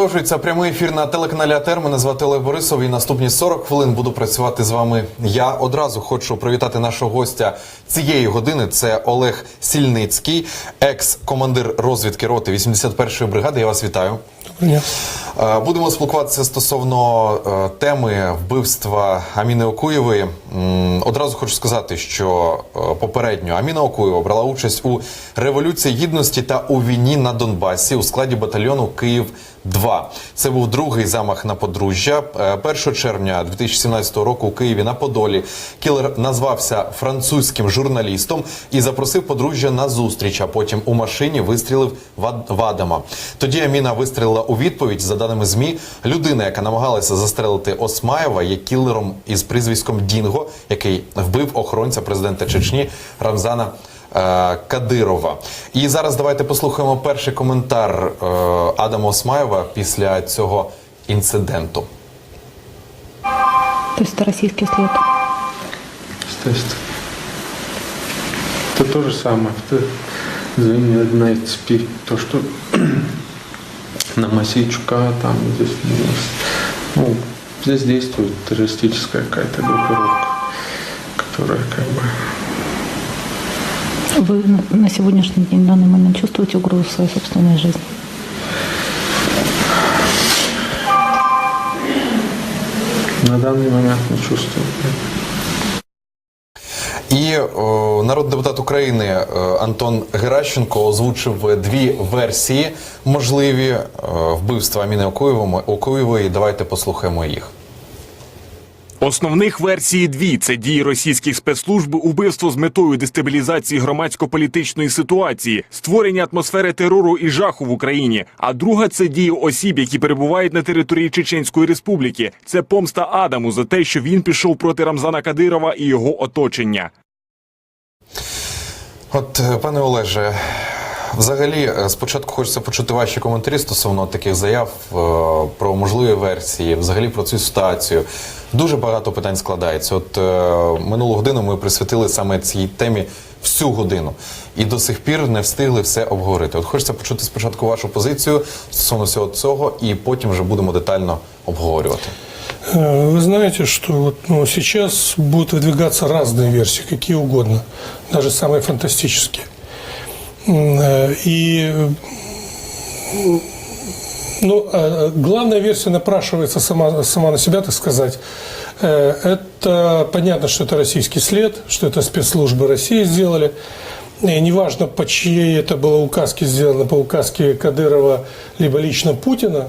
Продовжується прямий ефір на телеканалі АТR. Мене звати Олег Борисов і наступні 40 хвилин буду працювати з вами. Я одразу хочу привітати нашого гостя цієї години. Це Олег Сільницький, екс-командир розвідки роти 81-ї бригади. Я вас вітаю. Будемо спілкуватися стосовно теми вбивства Аміни Окуєвої. Одразу хочу сказати, що попередньо Аміна Окуєва брала участь у Революції Гідності та у війні на Донбасі у складі батальйону «Київ-2». Це був другий замах на подружжя. 1 червня 2017 року у Києві на Подолі кілер назвався французьким журналістом і запросив подружжя на зустріч, а потім у машині вистрілив в Адама. Тоді Аміна вистрілила у відповідь. За даними ЗМІ, людина, яка намагалася застрелити Осмаєва, є кілером із прізвиськом Дінго, який вбив охоронця президента Чечні Рамзана Кадирова. І зараз давайте послухаємо перший коментар Адама Осмаєва після цього інциденту. То есть это российский след? Естественно. Это то же самое. Это звенья одна из цепи. То, что на Мосейчука, там здесь, ну, здесь действует террористическая какая-то группировка, которая как бы... Вы на сегодняшний день, в данный момент, чувствуете угрозу своей собственной жизни? На данный момент не чувствую. І народний депутат України Антон Геращенко озвучив дві версії можливі вбивства Аміни Окуєвої. Давайте послухаємо їх. Основних версій дві – це дії російських спецслужб у вбивство з метою дестабілізації громадсько-політичної ситуації, створення атмосфери терору і жаху в Україні. А друга – це дії осіб, які перебувають на території Чеченської Республіки. Це помста Адаму за те, що він пішов проти Рамзана Кадирова і його оточення. От, пане Олеже, взагалі, спочатку хочеться почути ваші коментарі стосовно таких заяв про можливі версії, взагалі про цю ситуацію. Дуже багато питань складається. От минулу годину ми присвятили саме цій темі всю годину. І до сих пір не встигли все обговорити. От хочеться почути спочатку вашу позицію стосовно всього цього, і потім вже будемо детально обговорювати. Вы знаете, что вот, сейчас будут выдвигаться разные версии, какие угодно, даже самые фантастические. И главная версия напрашивается сама на себя, так сказать. Это понятно, что это российский след, что это спецслужбы России сделали. И неважно, по чьей это было указке сделано, по указке Кадырова, либо лично Путина,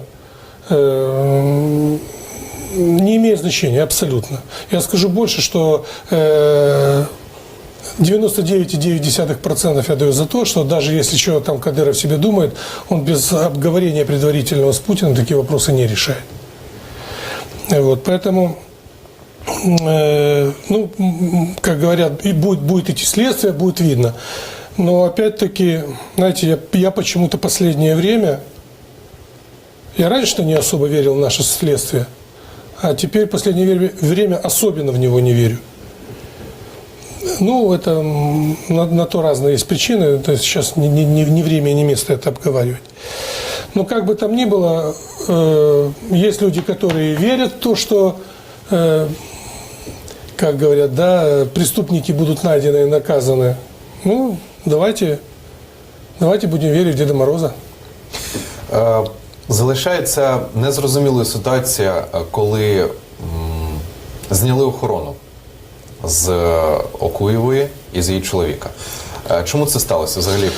не имеет значения абсолютно. Я скажу больше, что 99,9% я даю за то, что даже если чего там Кадыров себе думает, он без обговорения предварительного с Путиным такие вопросы не решает. Вот, поэтому, как говорят, и будет идти следствие, будет видно. Но опять-таки, знаете, я почему-то последнее время, я раньше не особо верил в наше следствие, а теперь в последнее время особенно в него не верю. Ну, это на то разные есть причины, то есть сейчас не время и не место это обговаривать. Но как бы там ни было, есть люди, которые верят в то, что, как говорят, да, преступники будут найдены и наказаны. Ну, давайте будем верить в Деда Мороза. Залишається незрозумілою ситуація, коли зняли охорону з Окуєвої і з її чоловіка. Чому це сталося взагалі?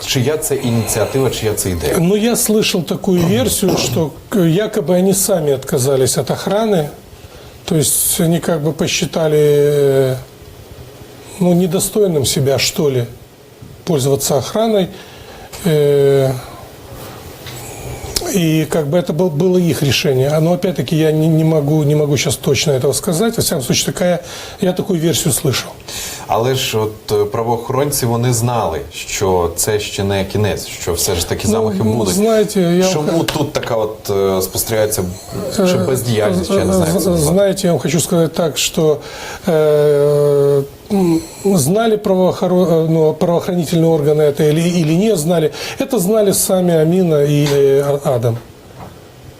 Чия це ініціатива, чия це ідея? Ну, я слышал такую версию, что якобы они сами отказались от охраны. То есть они как бы посчитали, недостойным себя, что ли, пользоваться охраной. И как бы это было их решение. Но опять-таки я не могу сейчас точно этого сказать. Во всяком случае, я такую версию слышал. Але ж от правоохоронці, вони знали, що це ще не кінець, що все ж таки замахи будуть. Знаєте, чому тут така от спостерігається чи бездіяльність, я не знаю. Знаете, я вам хочу сказать так, что знали правоохранительные органы это или не знали. Это знали сами Амина и Адам.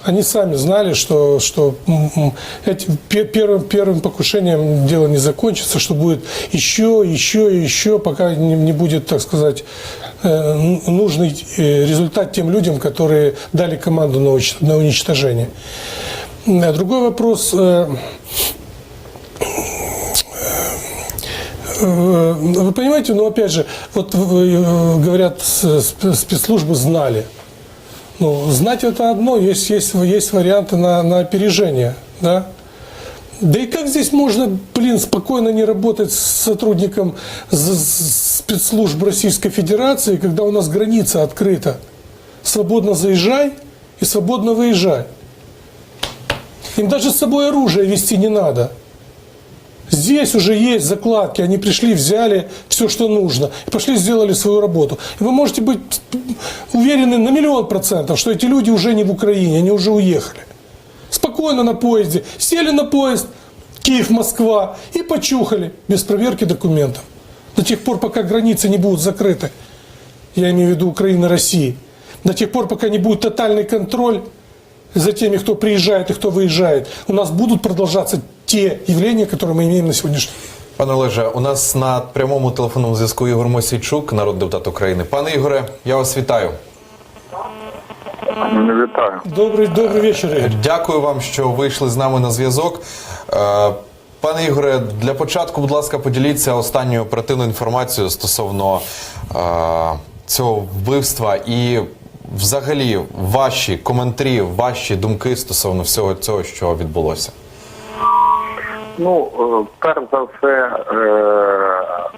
Они сами знали, что первым покушением дело не закончится, что будет еще, пока не будет, так сказать, нужный результат тем людям, которые дали команду на уничтожение. Другой вопрос. Вы понимаете, но опять же, вот говорят, спецслужбы знали. Ну, знать это одно, есть варианты на опережение, да? Да и как здесь можно, спокойно не работать с сотрудником спецслужб Российской Федерации, когда у нас граница открыта? Свободно заезжай и свободно выезжай. Им даже с собой оружие везти не надо. Здесь уже есть закладки, они пришли, взяли все, что нужно, и пошли, сделали свою работу. И вы можете быть уверены на 100%, что эти люди уже не в Украине, они уже уехали. Спокойно на поезде, сели на поезд Киев-Москва и почухали, без проверки документов. До тех пор, пока границы не будут закрыты, я имею в виду Украина-Россия, до тех пор, пока не будет тотальный контроль за теми, кто приезжает и кто выезжает, у нас будут продолжаться те явления, которые мы имеем на сегодняшний день. Пане Олеже, у нас на прямому телефонному зв'язку Ігор Мосійчук, народний депутат України. Пане Ігоре, я вас вітаю. Вітаю. Добрий вечір, Ігор. Дякую вам, що вийшли з нами на зв'язок. Пане Ігоре, для початку, будь ласка, поділіться останньою оперативною інформацією стосовно цього вбивства і взагалі ваші коментарі, ваші думки стосовно всього цього, що відбулося. Ну, перш за все,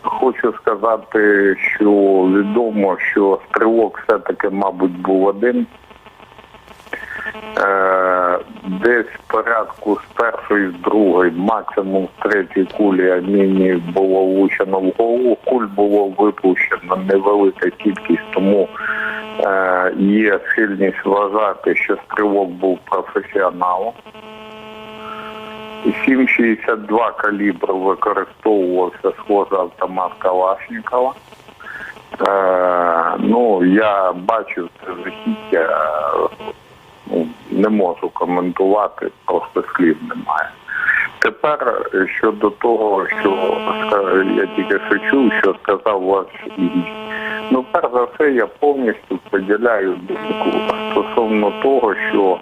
хочу сказати, що відомо, що стрілок все-таки, мабуть, був один. Десь в порядку з першої, з другої, максимум з третьої кулі міні було влучено в голову. Куль було випущено невелика кількість, тому є схильність вважати, що стрілок був професіоналом. 7,62 калібру використовувався схоже автомат Калашникова. Ну, я бачив це жахіття, не можу коментувати, просто слів немає. Тепер щодо того, що я тільки що чув, що сказав ваш гість. Ну, перш за все, я повністю поділяю думку стосовно того, що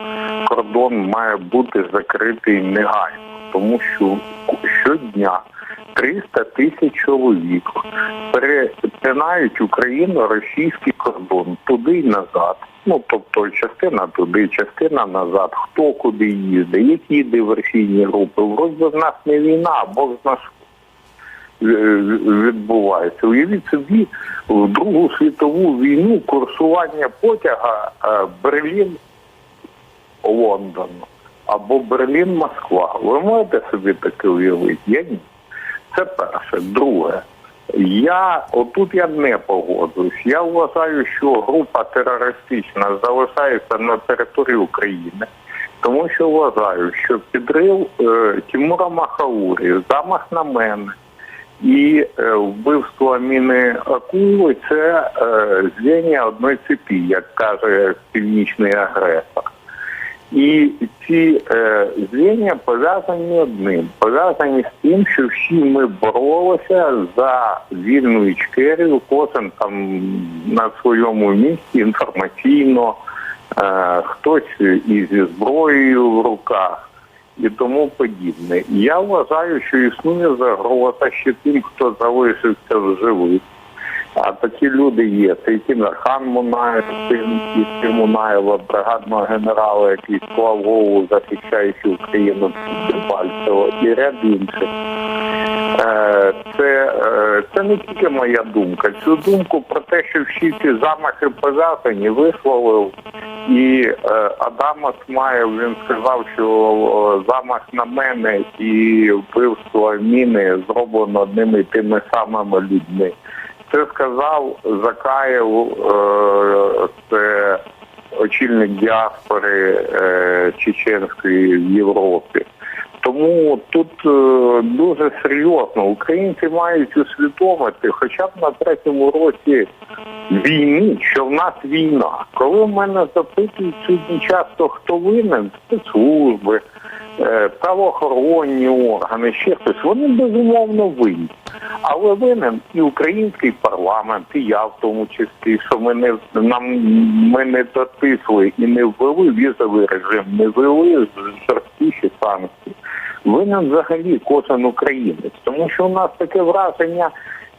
кордон має бути закритий негайно, тому що щодня 300 тисяч чоловік перетинають україно-російський кордон туди й назад. Ну, тобто, частина туди, частина назад, хто куди їздить, які диверсійні групи. Вроді в нас не війна, а Бог знає, що відбувається. Уявіть собі, в Другу світову війну курсування потяга Берлін-Лондон або Берлін-Москва. Ви можете собі таке уявити? Я ні. Це перше. Друге. Отут я не погоджуюсь. Я вважаю, що група терористична залишається на території України, тому що вважаю, що підрив Тимура Махаурі, замах на мене і вбивство Аміни Акули – це звенья одної цепі, як каже північний агресор. І ці звенья пов'язані одним. Пов'язані з тим, що всі ми боролися за вільну Ічкерію, кожен там на своєму місці інформаційно, хтось і зі зброєю в руках і тому подібне. Я вважаю, що існує загроза ще тим, хто залишився в живих. А такі люди є. Це і Тимирхан Мунаєв, син Мунаєва, бригадного генерала, який склав голову, захищаючи Україну під Дебальцево, і ряд інших. Це не тільки моя думка. Цю думку про те, що всі ці замахи пов'язані, висловив і Адам Осмаєв. Він сказав, що замах на мене і вбивство Аміни зроблено одними і тими самими людьми. Це сказав Закаєв, це очільник діаспори чеченської в Європі. Тому тут дуже серйозно. Українці мають усвідомити, хоча б на третьому році війни, що в нас війна. Коли в мене запитують сьогодні часто, хто винен, спецслужби, правоохоронні органи, ще хтось, вони безумовно винні. Але винен і український парламент, і я в тому числі, що ми не дотисли і не ввели візовий режим, не ввели жорсткіші санкції. Винен взагалі кожен українець. Тому що у нас таке враження,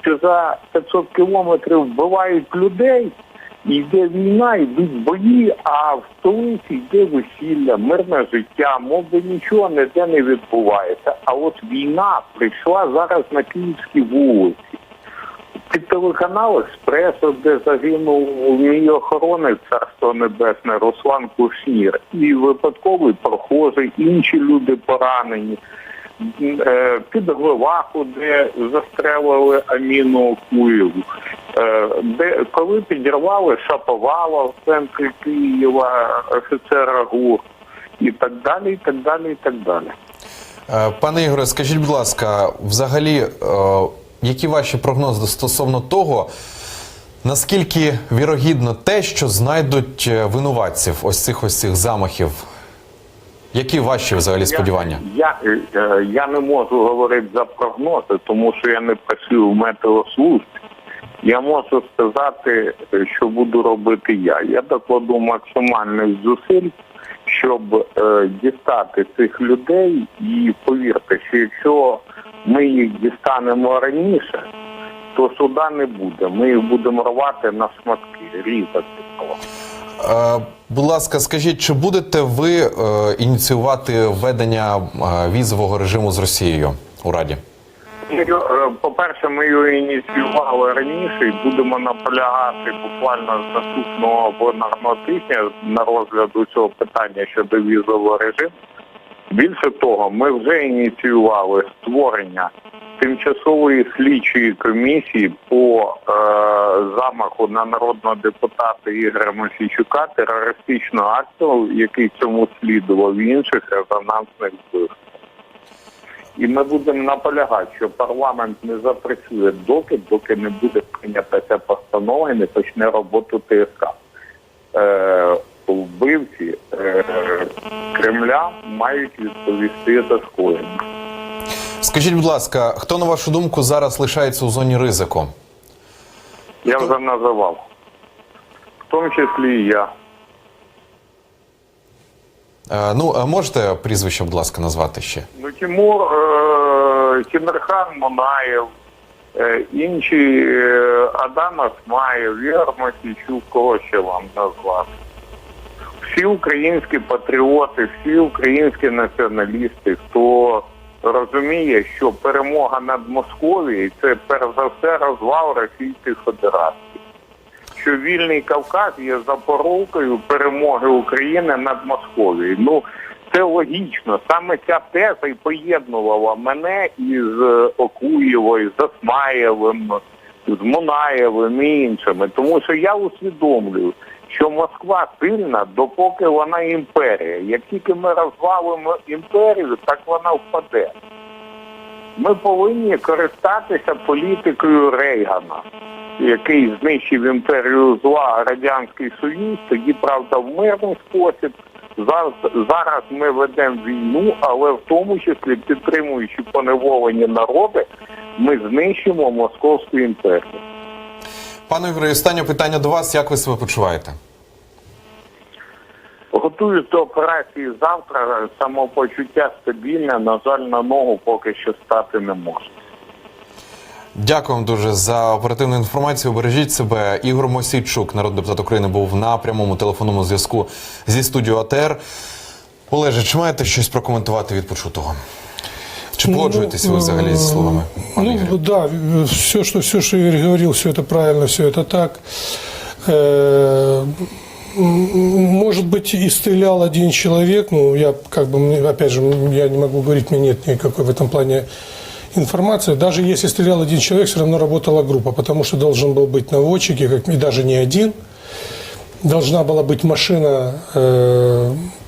що за 500 кілометрів вбивають людей, і йде війна, йдуть бої, а в столиці йде весілля, мирне життя, мов би нічого ніде не відбувається. А от війна прийшла зараз на Київській вулиці. Під телеканал «Еспресо», де загинув мій охоронець, царство небесне, Руслан Кушнір, і випадковий прохожий, інші люди поранені. Під Глеваху, де застрелили Аміну Куєву, де коли підірвали Шаповала в центрі Києва, офіцера ГУР, і так далі, і так далі, і так далі. Пане Ігоре, скажіть, будь ласка, взагалі, які ваші прогнози стосовно того, наскільки вірогідно те, що знайдуть винуватців ось цих замахів? Які ваші взагалі сподівання? Я не можу говорити за прогнози, тому що я не працюю в метеослужбі. Я можу сказати, що буду робити я. Я докладу максимальних зусиль, щоб дістати цих людей. І повірте, що якщо ми їх дістанемо раніше, то суда не буде. Ми їх будемо рвати на шматки, різати. Будь ласка, скажіть, чи будете ви ініціювати введення візового режиму з Росією у Раді? По-перше, ми його ініціювали раніше і будемо наполягати буквально з наступного пленарного тижня на розгляду цього питання щодо візового режиму. Більше того, ми вже ініціювали створення тимчасової слідчої комісії по замаху на народного депутата Ігоря Мосійчука, терористичного акту, який цьому слідував, і інших резонансних вбивств. І ми будемо наполягати, що парламент не запрацює доки не буде прийнята ця постанова і не почне роботу ТСК. Вбивці Кремля мають відповісти за скоєння. Скажіть, будь ласка, хто, на вашу думку, зараз лишається у зоні ризику? Я вже називав. В тому числі і я. Можете прізвище, будь ласка, назвати ще? Тимур, Тимирхан Мунаєв, інші Адам Асмаєв, Ігор Мосійчук, кого ще вам назвати. Всі українські патріоти, всі українські націоналісти, хто розуміє, що перемога над Московією – це перш за все розвал Російської Федерації. Що вільний Кавказ є запорукою перемоги України над Московією. Це логічно. Саме ця теза і поєднувала мене із Окуєвою, з Асмаєвим, з Мунаєвим і іншими. Тому що я усвідомлюю, що Москва сильна, допоки вона імперія. Як тільки ми розвалимо імперію, так вона впаде. Ми повинні користатися політикою Рейгана, який знищив імперію зла, Радянський Союз, тоді, правда, в мирний спосіб. Зараз ми ведемо війну, але в тому числі, підтримуючи поневолені народи, ми знищимо Московську імперію. Пане Ігоре, останнє питання до вас. Як ви себе почуваєте? Готуюсь до операції завтра. Самопочуття стабільне. На жаль, на ногу поки що стати не можу. Дякую вам дуже за оперативну інформацію. Бережіть себе. Ігор Мосійчук, народний депутат України, був на прямому телефонному зв'язку зі студією АТР. Олеже, чи маєте щось прокоментувати від почутого? Чи погоджуєтеся ви взагалі зі словами пана Ігоря? Да, все, что Игорь говорил, все это правильно, все это так. Может быть, и стрелял один человек, я опять же, я не могу говорить, у меня нет никакой в этом плане информации. Даже если стрелял один человек, все равно работала группа, потому что должен был быть наводчик, и даже не один. Должна была быть машина,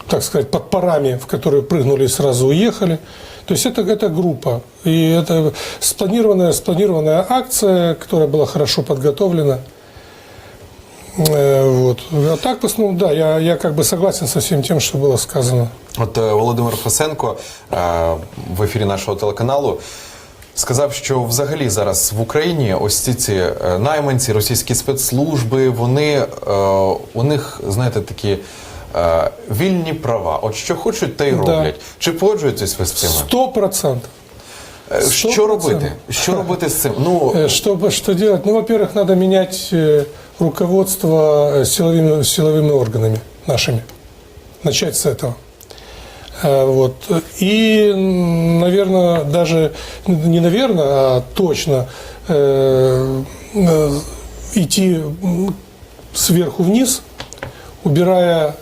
так сказать, под парами, в которую прыгнули и сразу уехали. То есть это группа. И это спланированная акция, которая была хорошо подготовлена. Вот. А так, в основном, да, я как бы согласен со всем тем, что было сказано. От Володимир Фесенко в ефірі нашого телеканалу сказав, що взагалі зараз в Україні ось ці найманці, російські спецслужби, вони, у них, знаєте, такі вільні права. От що хочуть, те й роблять. Чи погоджуєтесь ви з цим? 100%. Що робити? Що робити з цим? Ну, Что делать? Ну, во-первых, надо менять руководство силовыми органами нашими. Начать с этого. Вот. И, наверное, даже, не наверное, а точно идти сверху вниз, убирая,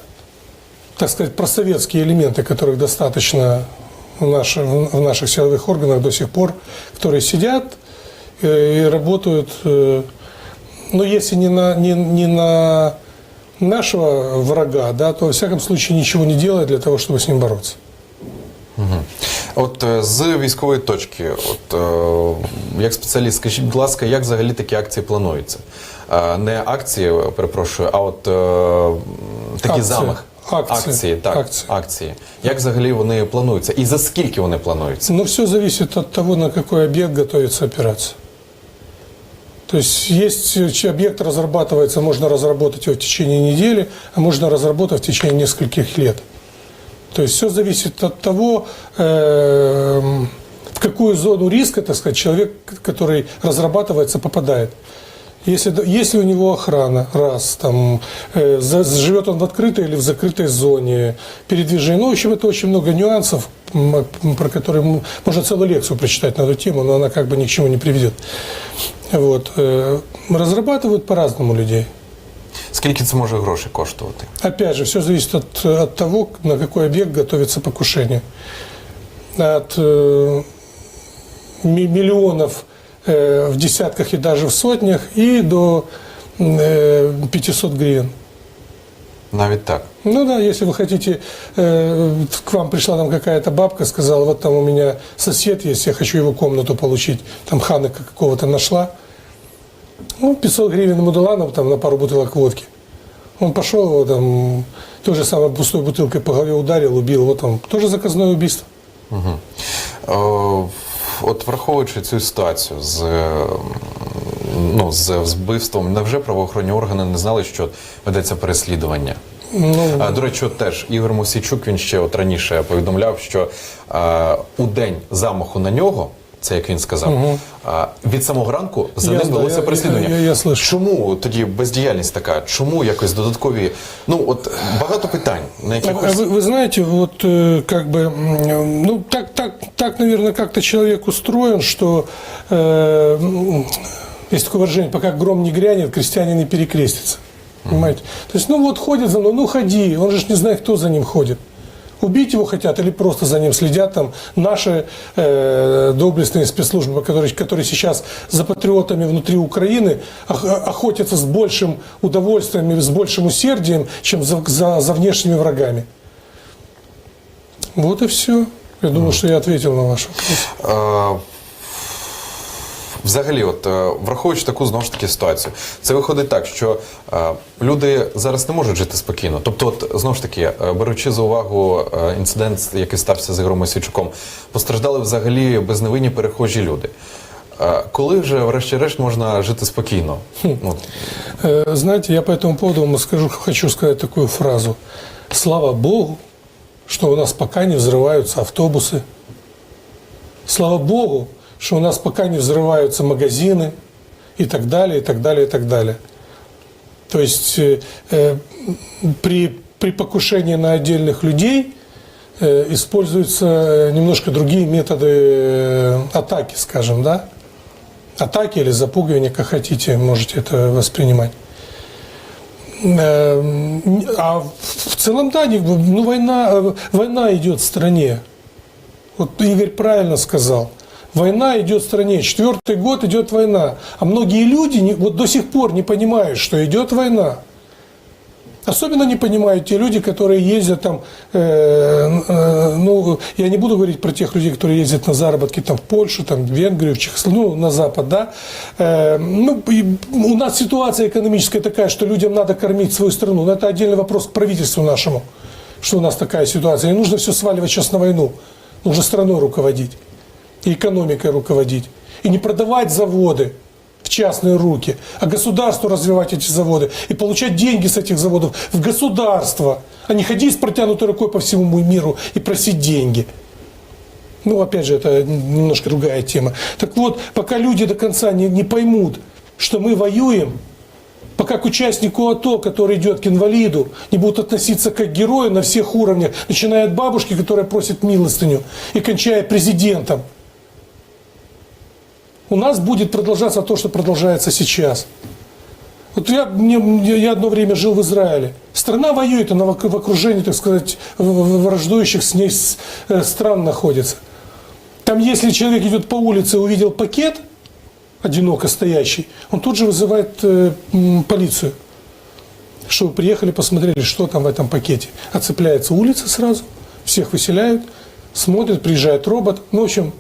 так сказать, просоветские элементы, которых достаточно в наших силовых органах до сих пор, которые сидят и работают, ну, если не на нашего врага, да, то, во всяком случае, ничего не делает для того, чтобы с ним бороться. От з військової точки, як спеціаліст, скажіть, будь ласка, як взагалі такі акції плануються? Не акції, перепрошую, а от такі замах. Акції. Як взагалі вони плануються? І за скільки вони плануються? Ну, все зависит от того, на какой объект готовится операция. То есть объект разрабатывается, можно разработать его в течение недели, а можно разработать в течение нескольких лет. То есть все зависит от того, в какую зону риска, так сказать, человек, который разрабатывается, попадает. Если у него охрана, раз, там, живет он в открытой или в закрытой зоне, передвижение, ну, в общем, это очень много нюансов, про которые можно целую лекцию прочитать на эту тему, но она как бы ни к чему не приведет. Вот. Разрабатывают по-разному людей. Скільки це може грошей коштувати? Опять же, все зависит от того, на какой объект готовится покушение. От миллионов в десятках и даже в сотнях и до 500 гривен. Навіть так? Ну да, если вы хотите, к вам пришла там какая-то бабка, сказала, вот там у меня сосед есть, я хочу его комнату получить, там ханыка какого-то нашла. Ну, 500 гривен ему дала там, на пару бутылок водки. Он пошел, его там, той же самой пустой бутылкой по голове ударил, убил. Вот там, тоже заказное убийство. От враховуючи цю ситуацію з вбивством, невже правоохоронні органи не знали, що ведеться переслідування? До речі, теж Ігор Мосійчук, він ще раніше повідомляв, що у день замаху на нього, це як він сказав, від самого ранку за ним велося переслідування. Я Чому тоді бездіяльність така? Чому якось додаткові? Ну, от багато питань, на які хочеться... Вы знаете, вот как бы, ну, так, наверное, как-то человек устроен, что есть такое выражение, пока гром не грянет, крестьянин не перекрестится. Понимаете? То есть, ну вот ходит за мной, ну ходи, он же не знает, кто за ним ходит. Убить его хотят или просто за ним следят там наши доблестные спецслужбы, которые сейчас за патриотами внутри Украины охотятся с большим удовольствием и с большим усердием, чем за внешними врагами. Вот и все. Я думаю, что я ответил на ваш вопрос. Взагалі, враховуючи таку, знову ж таки, ситуацію, це виходить так, що люди зараз не можуть жити спокійно. Тобто, знову ж таки, беручи за увагу інцидент, який стався з Ігорем Мосійчуком, постраждали взагалі безневинні перехожі люди. Коли вже, врешті-решт, можна жити спокійно? Знаете, я по этому поводу вам хочу сказать такую фразу. Слава Богу, что у нас пока не взрываются автобусы. Слава Богу, что у нас пока не взрываются магазины и так далее, и так далее, и так далее. То есть при покушении на отдельных людей используются немножко другие методы атаки, скажем, да? Атаки или запугивания, как хотите, можете это воспринимать. А в целом, да, ну, война идет в стране. Вот Игорь правильно сказал. Война идет в стране, 4-й год идет война. А многие люди вот до сих пор не понимают, что идет война. Особенно не понимают те люди, которые ездят там, ну, я не буду говорить про тех людей, которые ездят на заработки там, в Польшу, там, в Венгрию, в Чехословакию, ну, на Запад, да. Ну, и у нас ситуация экономическая такая, что людям надо кормить свою страну. Но это отдельный вопрос к правительству нашему, что у нас такая ситуация. Не нужно все сваливать сейчас на войну. Нужно страной руководить, и экономикой руководить. И не продавать заводы в частные руки, а государству развивать эти заводы и получать деньги с этих заводов в государство, а не ходить с протянутой рукой по всему миру и просить деньги. Ну, опять же, это немножко другая тема. Так вот, пока люди до конца не поймут, что мы воюем, пока к участнику АТО, который идет к инвалиду, не будут относиться как к герою на всех уровнях, начиная от бабушки, которая просит милостыню, и кончая президентом, у нас будет продолжаться то, что продолжается сейчас. Вот я одно время жил в Израиле. Страна воюет, она в окружении, так сказать, враждующих с ней стран находится. Там, если человек идет по улице и увидел пакет, одиноко стоящий, он тут же вызывает полицию, чтобы приехали, посмотрели, что там в этом пакете. Оцепляется улица сразу, всех выселяют, смотрят, приезжает робот. Ну, в общем,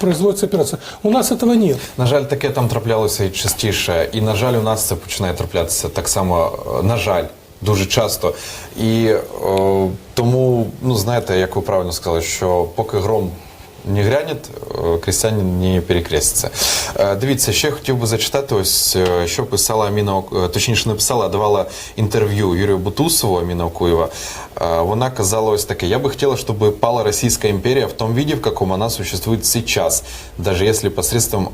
производиться операція. У нас этого нет. На жаль, таке там траплялося і частіше. І, на жаль, у нас це починає траплятися так само, на жаль, дуже часто. І тому, ну, знаєте, як ви правильно сказали, що поки гром не грянет, крестьянин не перекреститься. Дивіться, ще хотів би зачитати ось, що писала Аміна, точніше не писала, а давала інтерв'ю Юрію Бутусову, Аміна Окуєва. Вона казала ось таке: «Я бы хотела, чтобы пала Российская империя в том виде, в каком она существует сейчас, даже если посредством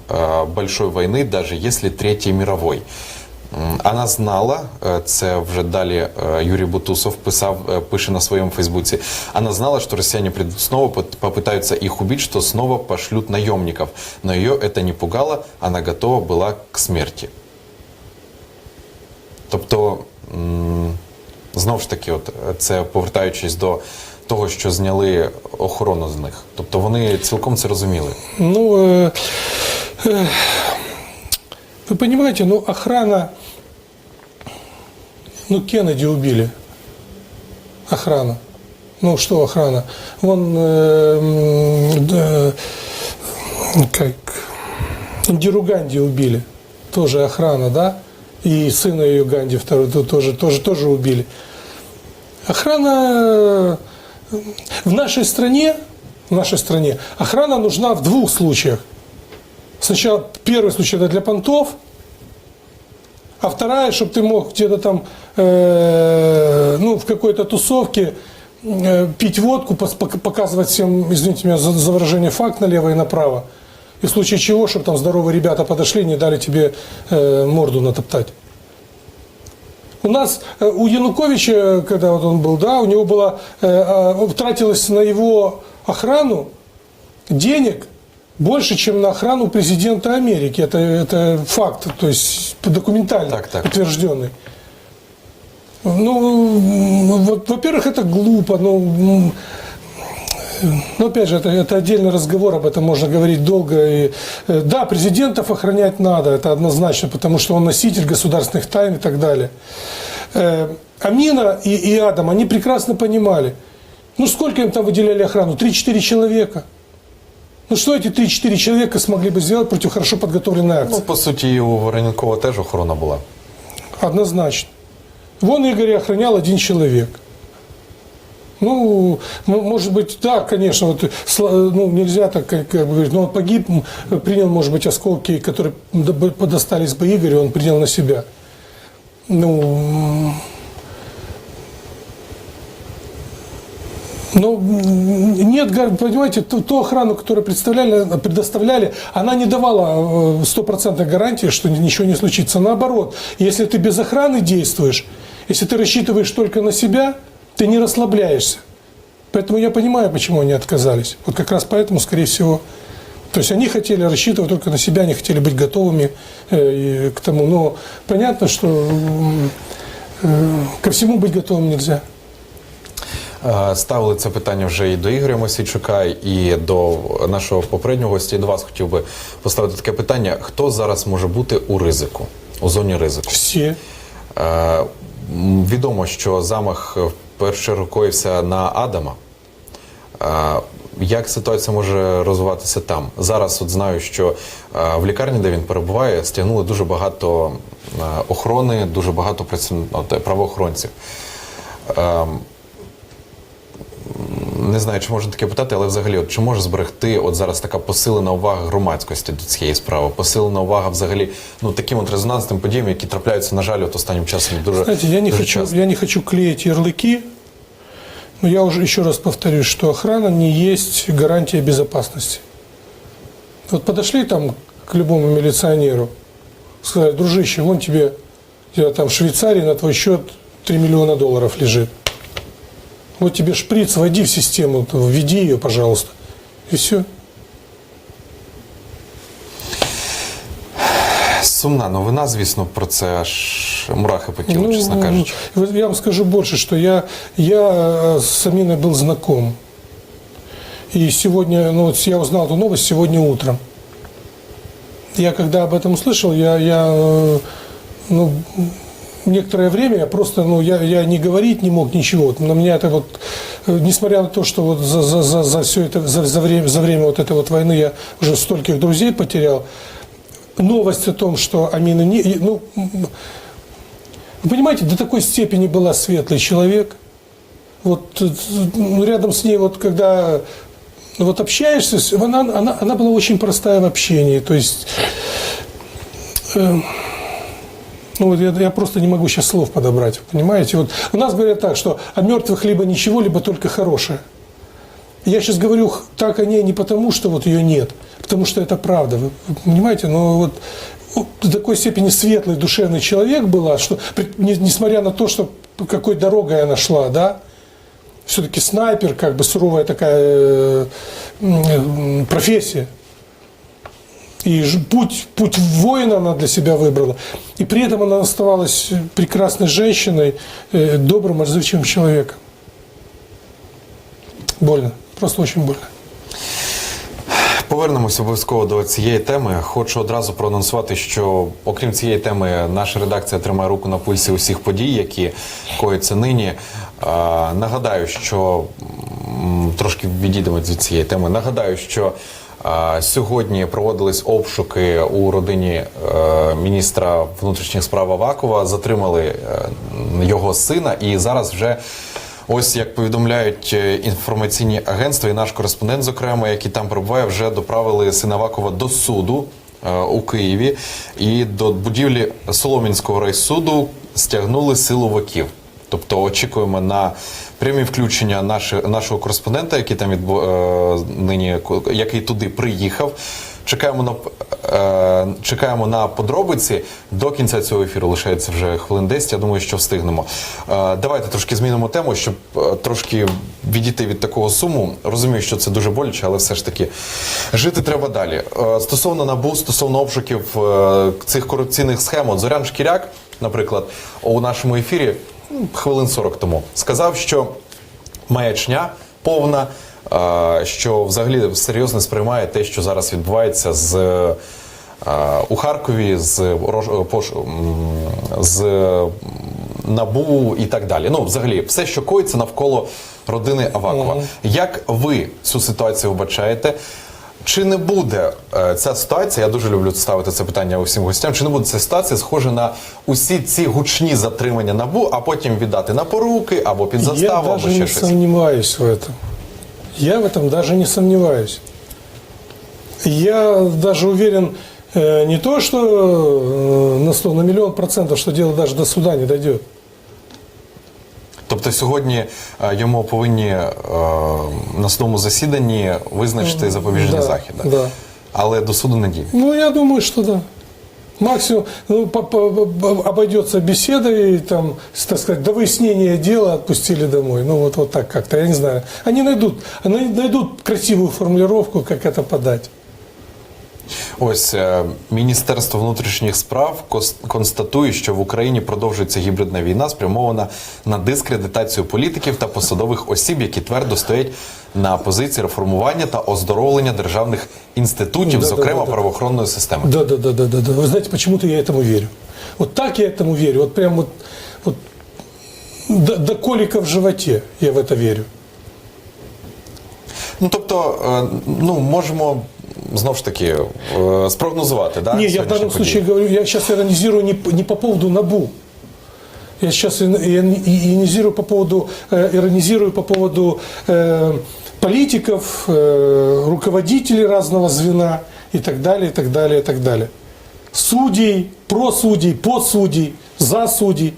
большой войны, даже если Третьей мировой». Вона знала, це вже далі Юрій Бутусов пише на своєму фейсбуці, она знала, что россияне придут снова, попытаются их убить, что снова пошлют наемников. Но ее это не пугало, она готова была к смерти. Тобто, знову ж таки, от, це повертаючись до того, що зняли охорону з них. Тобто вони цілком це розуміли. Ну, вы понимаете, ну, охрана, ну, Кеннеди убили. Охрана. Ну, что охрана? Вон, как, Индиру Ганди убили. Тоже охрана, да? И сына ее Ганди второй тоже убили. Охрана в нашей стране охрана нужна в двух случаях. Сначала первый случай это для понтов, а вторая, чтобы ты мог где-то там, ну, в какой-то тусовке пить водку, показывать всем, извините меня за выражение, факт налево и направо. И в случае чего, чтобы там здоровые ребята подошли, не дали тебе морду натоптать. У нас, у Януковича, когда вот он был, да, у него было, тратилось на его охрану денег больше, чем на охрану президента Америки. Это факт, то есть документально подтвержденный. Ну, во-первых, это глупо, но опять же, это отдельный разговор, об этом можно говорить долго. И, да, президентов охранять надо, это однозначно, потому что он носитель государственных тайн и так далее. Амина и Адам, они прекрасно понимали, ну сколько им там выделяли охрану? 3-4 человека. Ну что эти 3-4 человека смогли бы сделать против хорошо подготовленной акции? Ну, по суті, і у Вороненкова теж охорона була. Однозначно. Вон Игоря охранял один человек. Ну, может быть, да, конечно, вот, ну, нельзя так как бы говорить, но он погиб, принял, может быть, осколки, которые достались бы Игорю, он принял на себя. Ну, но нет, понимаете, ту охрану, которую предоставляли, она не давала стопроцентной гарантии, что ничего не случится. Наоборот, если ты без охраны действуешь, если ты рассчитываешь только на себя, ты не расслабляешься. Поэтому я понимаю, почему они отказались. Вот как раз поэтому, скорее всего, то есть они хотели рассчитывать только на себя, они хотели быть готовыми к тому. Но понятно, что ко всему быть готовым нельзя. Ставили це питання вже і до Ігоря Мосійчука, і до нашого попереднього гостя, і до вас хотів би поставити таке питання. Хто зараз може бути у ризику, у зоні ризику? Всі. Відомо, що замах вперше коївся на Адама. Як ситуація може розвиватися там? Зараз от знаю, що в лікарні, де він перебуває, стягнули дуже багато охорони, дуже багато правоохоронців. Не знаю, чи можна таке питати, але взагалі, от, чи може зберегти от зараз така посилена увага громадськості до цієї справи, посилена увага взагалі таким от резонансним подіям, які трапляються, на жаль, от останнім часом дуже, Знаете, часто. я не хочу клеить ярлыки, но я уже еще раз повторюсь, что охрана не есть гарантия безопасности. Вот подошли там к любому милиционеру, сказали: дружище, вон тебе там в Швейцарии на твой счет $3 миллиона лежит. Вот тебе шприц, войди в систему, введи ее, пожалуйста. И все. Сумна новина, звісно, про це аж мурахи по тілу, чесно кажучи. Вот я вам скажу больше, что я с Аминой был знаком. И сегодня, я узнал эту новость сегодня утром. Я когда об этом услышал, некоторое время я просто, я не говорить не мог ничего. На меня это вот, несмотря на то, что вот за все это, за время вот этой вот войны я уже стольких друзей потерял, новость о том, что Амина не, вы понимаете, до такой степени была светлый человек. Вот рядом с ней, вот когда вот общаешься, она была очень простая в общении. То есть, я просто не могу сейчас слов подобрать, понимаете? Вот у нас говорят так, что о мертвых либо ничего, либо только хорошее. Я сейчас говорю так о ней не потому, что вот ее нет, потому что это правда, вы понимаете? Но вот до такой степени светлый, душевный человек была, что несмотря на то, что какой дорогой она шла, да, все-таки снайпер, как бы суровая такая профессия. И путь воина она для себя выбрала. И при этом она оставалась прекрасной женщиной, добрым, отзывчивым человеком. Больно, просто очень больно. Повернемося обов'язково до цієї теми. Хочу одразу проанонсувати, що окрім цієї теми наша редакція тримає руку на пульсі усіх подій, які кояться нині. Нагадаю, що трошки відійдемо від цієї теми. Нагадаю, що сьогодні проводились обшуки у родині міністра внутрішніх справ Авакова, затримали його сина, і зараз вже, ось як повідомляють інформаційні агентства і наш кореспондент, зокрема, який там перебуває, вже доправили сина Авакова до суду у Києві, і до будівлі Солом'янського райсуду стягнули силовиків. Тобто очікуємо на прямі включення нашого кореспондента, який там нині, який туди приїхав. Чекаємо на подробиці. До кінця цього ефіру лишається вже хвилин 10. Я думаю, що встигнемо. Давайте трошки змінимо тему, щоб трошки відійти від такого суму. Розумію, що це дуже боляче, але все ж таки жити треба далі. Стосовно НАБУ, стосовно обшуків цих корупційних схем, Зорян Шкіряк, наприклад, у нашому ефірі хвилин 40 тому сказав, що маячня повна, що взагалі серйозно сприймає те, що зараз відбувається у Харкові, з НАБУ і так далі. Взагалі, все, що коїться навколо родини Авакова. Як ви цю ситуацію вбачаєте? Чи не буде ця ситуація, я дуже люблю ставити це питання усім гостям, чи не буде ця ситуація схожа на усі ці гучні затримання НАБУ, а потім віддати на поруки, або під заставу, або ще щось? Я даже не сомневаюсь в этом. Я в этом даже не сомневаюсь. Я даже уверен не то, что на 100, на миллион %, что дело даже до суда не дойдет. Тобто сьогодні йому повинні на судовому засіданні визначити запобіжний захід, да? Да. Але до суду не дійде? Я думаю, что да. Максимум обойдется беседой, там, так сказать, до выяснения дела отпустили домой. Вот так как-то, я не знаю. Они найдут красивую формулировку, как это подать. Ось Міністерство внутрішніх справ констатує, що в Україні продовжується гібридна війна, спрямована на дискредитацію політиків та посадових осіб, які твердо стоять на позиції реформування та оздоровлення державних інститутів, зокрема правоохоронної системи. Да. Вы знаете, почему-то я этому верю. Вот так я этому верю. Вот прям вот до колика в животе, я в это верю. Ну, тобто, можемо, знову ж таки, спрогнозувати, да? Не, я в сьогоднішні данном події? случае говорю, я сейчас иронизирую не по поводу НАБУ. Я сейчас иронизирую по поводу политиков, руководителей разного звена и так далее, и так далее, и так далее. Судей, просудей, подсудей, за судей.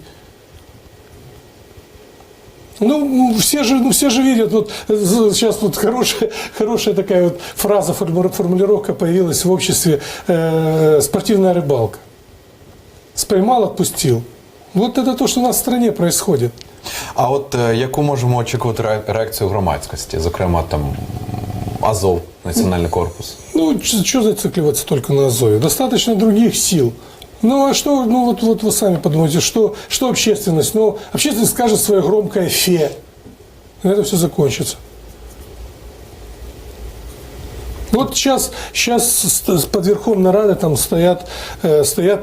Ну, все же видят, вот сейчас вот хорошая такая вот фраза, формулировка появилась в обществе, спортивная рыбалка. Споймал, отпустил. Вот это то, что у нас в стране происходит. А от яку можемо очікувати реакцію громадськості, зокрема там Азов, Національний корпус? Ну, что зацикливаться только на Азове? Достаточно других сил. Ну, а что, вот вы сами подумайте, что общественность? Ну, общественность скажет свое громкое «фе». И это все закончится. Вот сейчас под Верховной Радой там стоят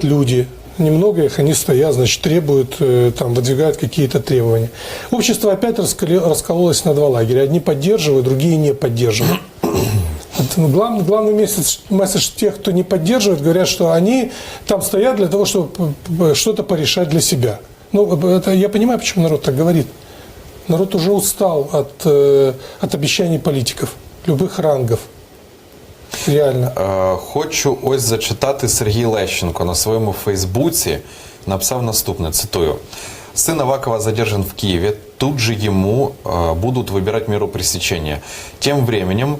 люди. Немного их, они стоят, значит, требуют, там, выдвигают какие-то требования. Общество опять раскололось на два лагеря. Одни поддерживают, другие не поддерживают. Главный месседж тех, кто не поддерживает, говорят, что они там стоят для того, чтобы что-то порешать для себя. Ну, это, я понимаю, почему народ так говорит. Народ уже устал от обещаний политиков, любых рангов. Реально. Хочу ось зачитати. Сергій Лещенко на своєму Фейсбуці написав наступне, цитую. «Сын Авакова задержан в Киеве. Тут же ему будут выбирать меру пресечения. Тем временем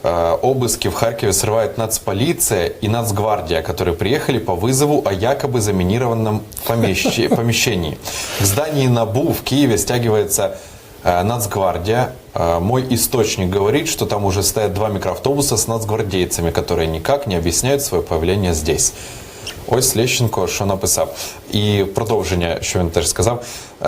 обыски в Харькове срывает нацполиция и нацгвардия, которые приехали по вызову о якобы заминированном помещении. К зданию НАБУ в Киеве стягивается Нацгвардия. Мой источник говорит, что там уже стоят 2 микроавтобуса с нацгвардейцами, которые никак не объясняют свое появление здесь». Ось Лещенко, що написав. І продовження, що він теж сказав.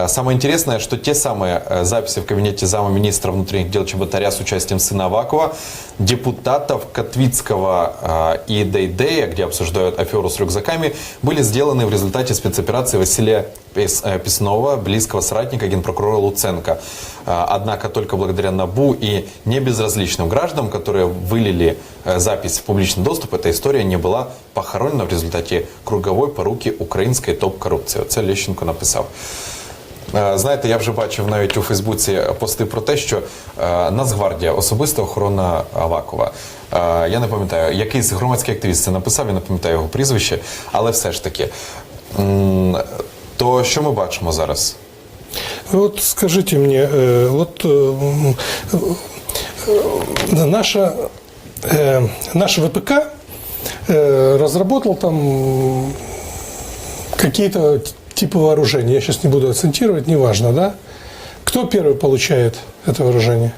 Самое интересное, что те самые записи в кабинете замминистра внутренних дел Чеботаря с участием сына Авакова, депутатов Котвицкого и Дейдея, где обсуждают аферу с рюкзаками, были сделаны в результате спецоперации Василия Песнова, близкого соратника генпрокурора Луценко. Однако только благодаря НАБУ и небезразличным гражданам, которые вылили запись в публичный доступ, эта история не была похоронена в результате круговой поруки української топ-корупції. Це Лещенко написав. Знаєте, я вже бачив навіть у Фейсбуці пости про те, що Нацгвардія, особиста охорона Авакова. Я не пам'ятаю, якийсь громадський активіст це написав, я не пам'ятаю його прізвище, але все ж таки. То що ми бачимо зараз? Вот скажите мне, наш ВПК разработал там какие-то типы вооружения. Я сейчас не буду акцентировать, неважно, да? Кто первый получает это вооружение?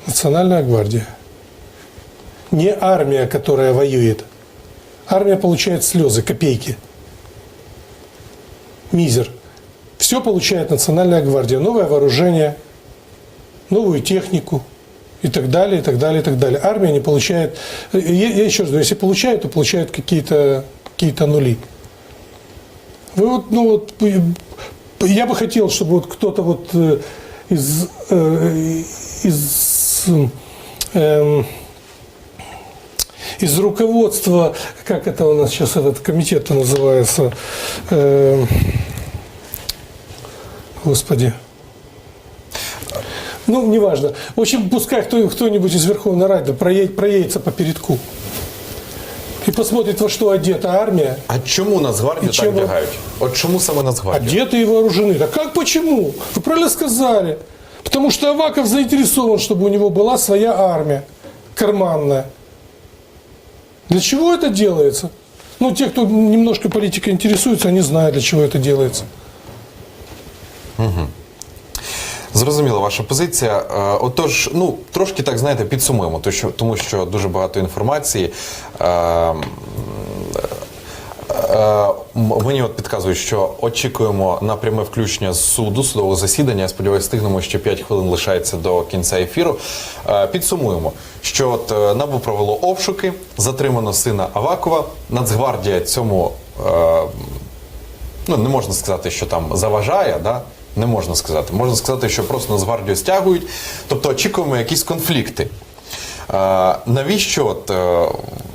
Национальная гвардия. Не армия, которая воюет. Армия получает слезы, копейки. Мизер. Все получает Национальная гвардия. Новое вооружение, новую технику и так далее, и так далее, и так далее. Армия не получает... Я еще раз говорю, если получает, то получают какие-то нули. Вы я бы хотел, чтобы вот кто-то вот из руководства, как это у нас сейчас этот комитет называется, Господи. Ну, неважно. В общем, пускай кто-нибудь из Верховной Рады проедется по передку и посмотрит, во что одета армия. А чому Нацгвардію так вдягають? От чому саме Нацгвардію? Одеты и вооружены. Да как почему? Вы правильно сказали. Потому что Аваков заинтересован, чтобы у него была своя армия карманная. Для чего это делается? Ну, те, кто немножко политикой интересуется, они знают, для чего это делается. Угу. Зрозуміла ваша позиція. Отож, трошки так, знаєте, підсумуємо, тому що дуже багато інформації. Мені от підказують, що очікуємо на пряме включення з суду, судового засідання. Я сподіваюся, встигнемо, ще 5 хвилин лишається до кінця ефіру. Підсумуємо, що от НАБУ провело обшуки, затримано сина Авакова, Нацгвардія цьому ну, не можна сказати, що там заважає, да? Не можна сказати. Можна сказати, що просто Нацгвардію стягують, тобто очікуємо якісь конфлікти. Навіщо,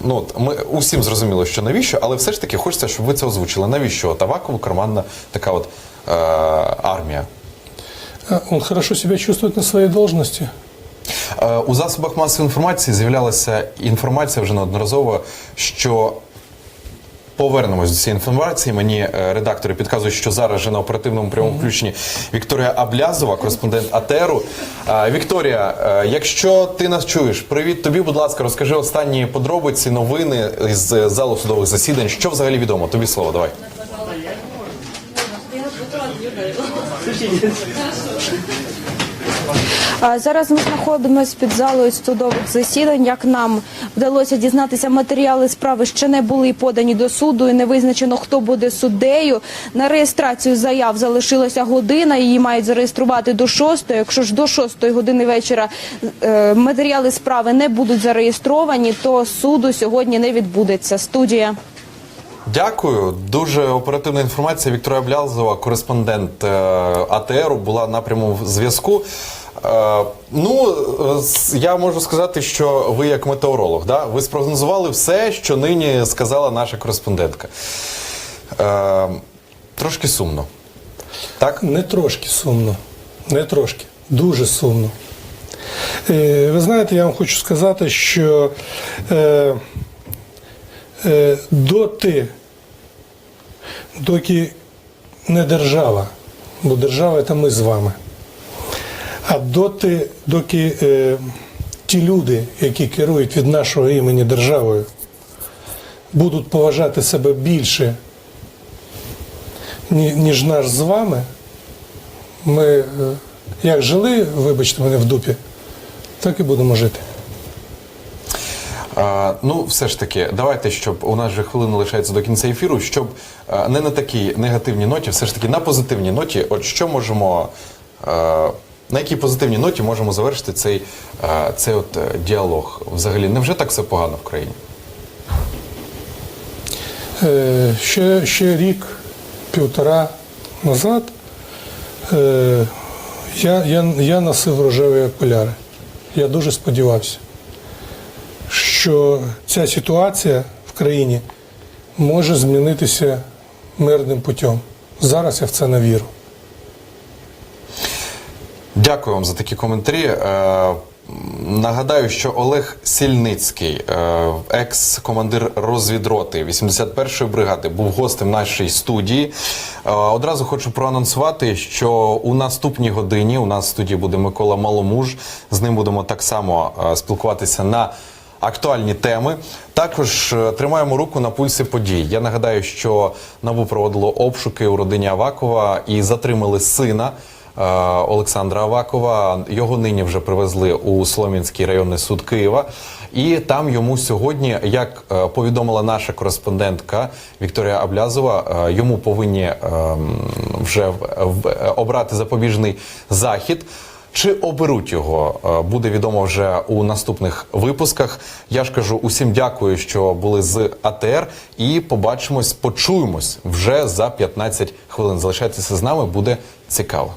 ну, ми усім зрозуміло, що навіщо, але все ж таки хочеться, щоб ви це озвучили. Навіщо Авакову карманна така от армія? Он хорошо себя чувствует на своей должности. У засобах масової інформації з'являлася інформація вже неодноразово, що повернемось до цієї інформації. Мені редактори підказують, що зараз вже на оперативному прямому включенні Вікторія Аблязова, кореспондент АТРу. Вікторія, якщо ти нас чуєш, привіт тобі, будь ласка, розкажи останні подробиці, новини з залу судових засідань. Що взагалі відомо? Тобі слово, давай. Зараз ми знаходимося під залою судових засідань. Як нам вдалося дізнатися, матеріали справи ще не були подані до суду і не визначено, хто буде суддею. На реєстрацію заяв залишилася година, її мають зареєструвати до 6-ї. Якщо ж до 6-ї години вечора матеріали справи не будуть зареєстровані, то суду сьогодні не відбудеться. Студія. Дякую. Дуже оперативна інформація. Вікторія Аблязова, кореспондент АТРу, була на прямому зв'язку. Ну, я можу сказати, що ви як метеоролог, да? Ви спрогнозували все, що нині сказала наша кореспондентка. Трошки сумно. Так? Не трошки сумно. Не трошки. Дуже сумно. Ви знаєте, я вам хочу сказати, що доки не держава, бо держава – це ми з вами, а доки ті люди, які керують від нашого імені державою, будуть поважати себе більше, ніж наш з вами, ми як жили, вибачте мене, в дупі, так і будемо жити. Ну, все ж таки, давайте, щоб у нас же хвилина лишається до кінця ефіру, щоб не на такій негативній ноті, все ж таки на позитивній ноті, от що можемо, на якій позитивній ноті можемо завершити цей от діалог? Взагалі, невже так все погано в країні? Ще рік, півтора назад я носив рожеві окуляри. Я дуже сподівався, що ця ситуація в країні може змінитися мирним путем. Зараз я в це не вірю. Дякую вам за такі коментарі. Нагадаю, що Олег Сільницький, екс-командир розвідроти 81-ї бригади, був гостем нашої студії. Одразу хочу проанонсувати, що у наступній годині у нас в студії буде Микола Маломуж. З ним будемо так само спілкуватися на актуальні теми. Також тримаємо руку на пульсі подій. Я нагадаю, що НАБУ проводило обшуки у родині Авакова і затримали сина Олександра Авакова. Його нині вже привезли у Солом'янський районний суд Києва. І там йому сьогодні, як повідомила наша кореспондентка Вікторія Аблязова, йому повинні вже обрати запобіжний захід. Чи оберуть його, буде відомо вже у наступних випусках. Я ж кажу усім дякую, що були з АТР, і побачимось, почуємось вже за 15 хвилин. Залишайтеся з нами, буде цікаво.